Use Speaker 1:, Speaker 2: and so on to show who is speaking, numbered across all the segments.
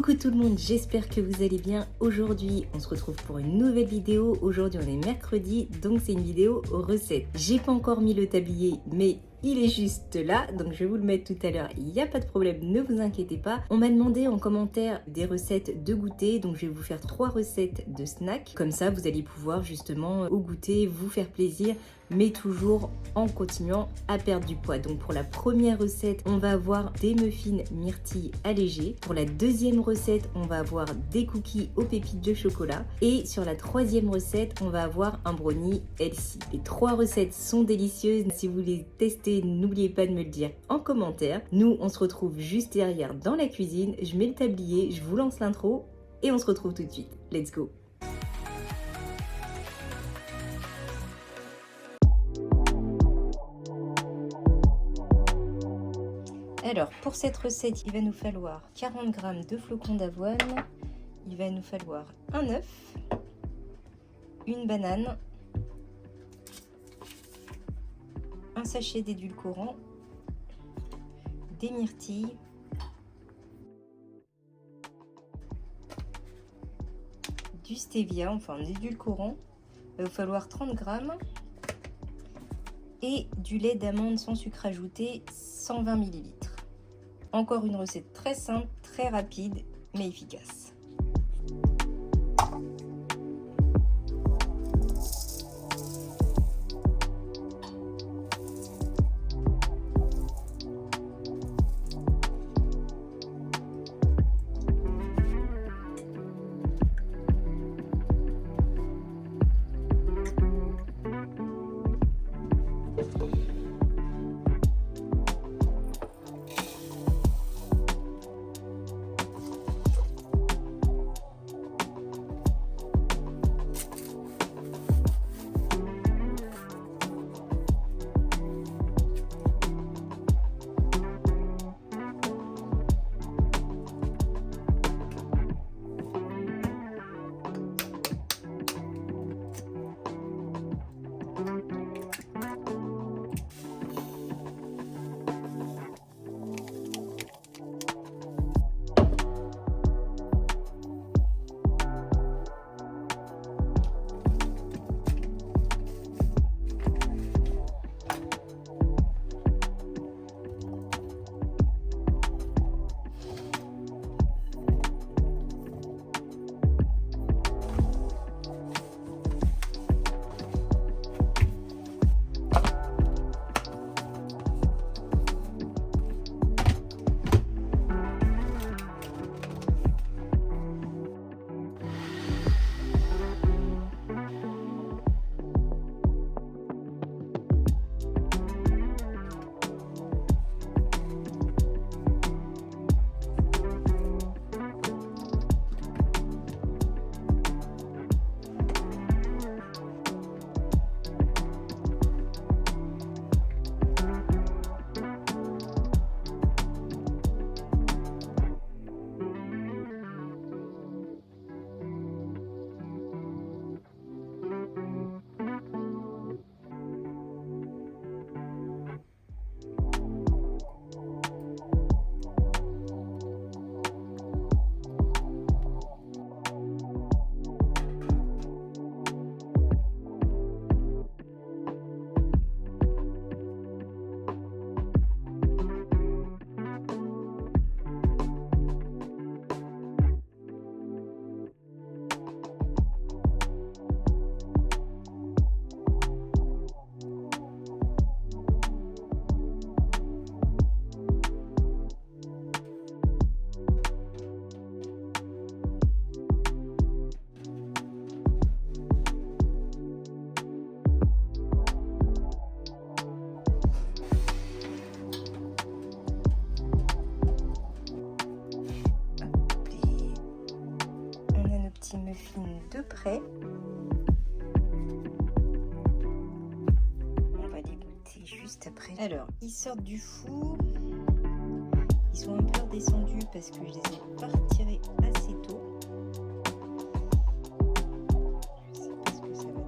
Speaker 1: Coucou tout le monde, j'espère que vous allez bien. Aujourd'hui, on se retrouve pour une nouvelle vidéo. Aujourd'hui, on est mercredi, donc c'est une vidéo recette. J'ai pas encore mis le tablier, mais il est juste là, donc je vais vous le mettre tout à l'heure, il n'y a pas de problème, ne vous inquiétez pas. On m'a demandé en commentaire des recettes de goûter, donc je vais vous faire 3 recettes de snacks. Comme ça, vous allez pouvoir justement au goûter, vous faire plaisir, mais toujours en continuant à perdre du poids. Donc pour la première recette, on va avoir des muffins myrtilles allégés. Pour la deuxième recette, on va avoir des cookies aux pépites de chocolat. Et sur la troisième recette, on va avoir un brownie healthy. Les 3 recettes sont délicieuses. Si vous les testez, n'oubliez pas de me le dire en commentaire. Nous, on se retrouve juste derrière dans la cuisine. Je mets le tablier, je vous lance l'intro et on se retrouve tout de suite. Let's go! Alors, pour cette recette, il va nous falloir 40 g de flocons d'avoine, il va nous falloir un œuf, une banane, un sachet d'édulcorant, des myrtilles, du stevia, enfin un édulcorant, il va nous falloir 30 g, et du lait d'amande sans sucre ajouté, 120 ml. Encore une recette très simple, très rapide, mais efficace. Muffins de près. On va les goûter juste après. Alors, ils sortent du four. Ils sont un peu redescendus parce que je les ai pas retirés assez tôt. Je sais pas ce que ça va donner.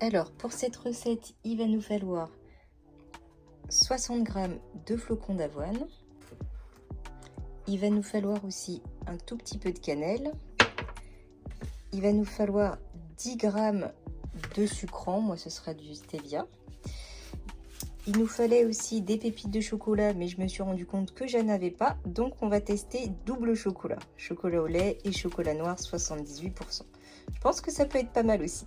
Speaker 1: Alors, pour cette recette, il va nous falloir 60 g de flocons d'avoine. Il va nous falloir aussi un tout petit peu de cannelle. Il va nous falloir 10 g de sucrant, moi ce sera du stevia. Il nous fallait aussi des pépites de chocolat, mais je me suis rendu compte que je n'avais pas, donc on va tester double chocolat. Chocolat au lait et chocolat noir 78%. Je pense que ça peut être pas mal aussi.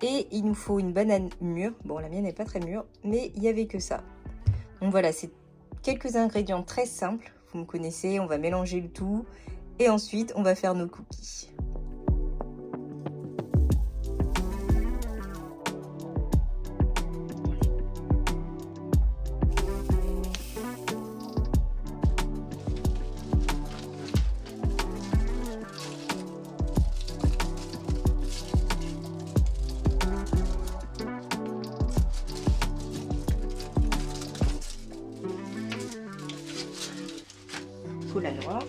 Speaker 1: Et il nous faut une banane mûre. Bon, la mienne n'est pas très mûre, mais il n'y avait que ça. Donc voilà, c'est quelques ingrédients très simples. Vous me connaissez, on va mélanger le tout. Et ensuite, on va faire nos cookies. Chocolat noir.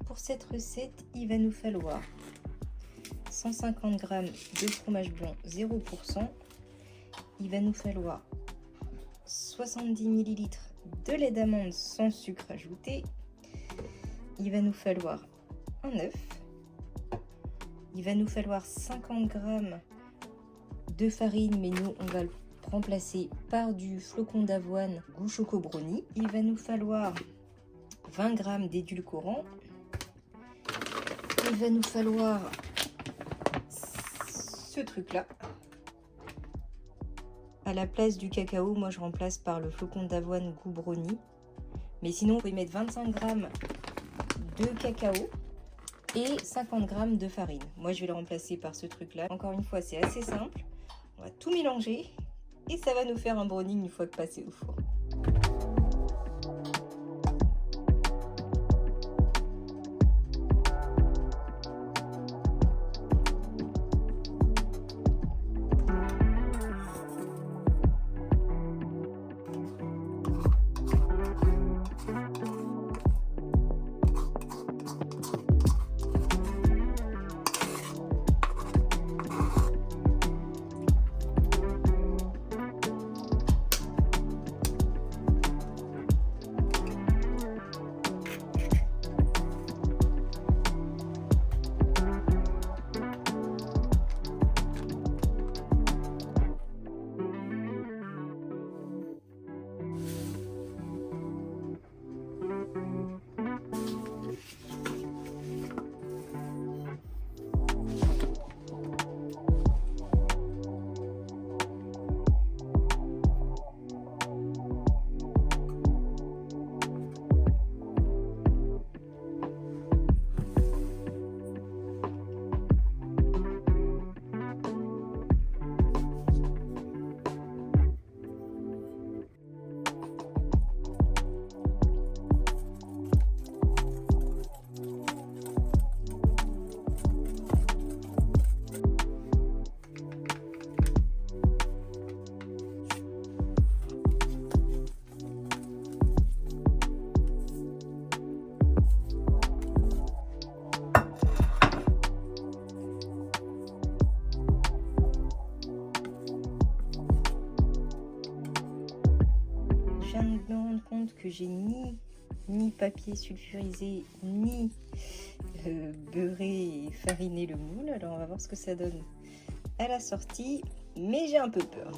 Speaker 1: pour cette recette, il va nous falloir 150 g de fromage blanc 0%. Il va nous falloir 70 ml de lait d'amande sans sucre ajouté. Il va nous falloir un œuf. Il va nous falloir 50 g de farine, mais nous on va le remplacer par du flocon d'avoine goût choco brownie. Il va nous falloir 20 g d'édulcorant. Il va nous falloir ce truc là. À la place du cacao, moi je remplace par le flocon d'avoine goût brownie. Mais sinon, vous pouvez mettre 25 g de cacao et 50 g de farine. Moi je vais le remplacer par ce truc là. Encore une fois, c'est assez simple. On va tout mélanger et ça va nous faire un brownie une fois que passé au four. Je viens de me rendre compte que j'ai ni papier sulfurisé, ni beurré et fariné le moule. Alors on va voir ce que ça donne à la sortie, mais j'ai un peu peur.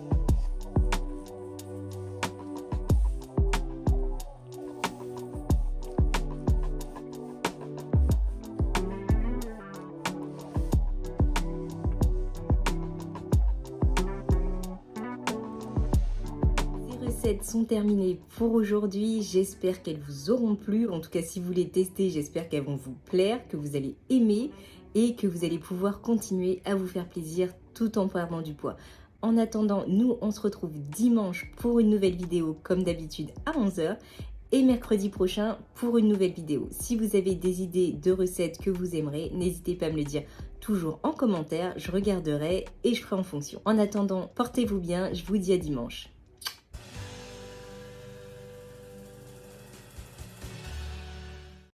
Speaker 1: Sont terminées pour aujourd'hui. J'espère qu'elles vous auront plu. En tout cas, si vous les testez, j'espère qu'elles vont vous plaire, que vous allez aimer et que vous allez pouvoir continuer à vous faire plaisir tout en perdant du poids. En attendant, nous, on se retrouve dimanche pour une nouvelle vidéo comme d'habitude à 11 h et mercredi prochain pour une nouvelle vidéo. Si vous avez des idées de recettes que vous aimerez, n'hésitez pas à me le dire toujours en commentaire. Je regarderai et je ferai en fonction. En attendant, portez-vous bien. Je vous dis à dimanche.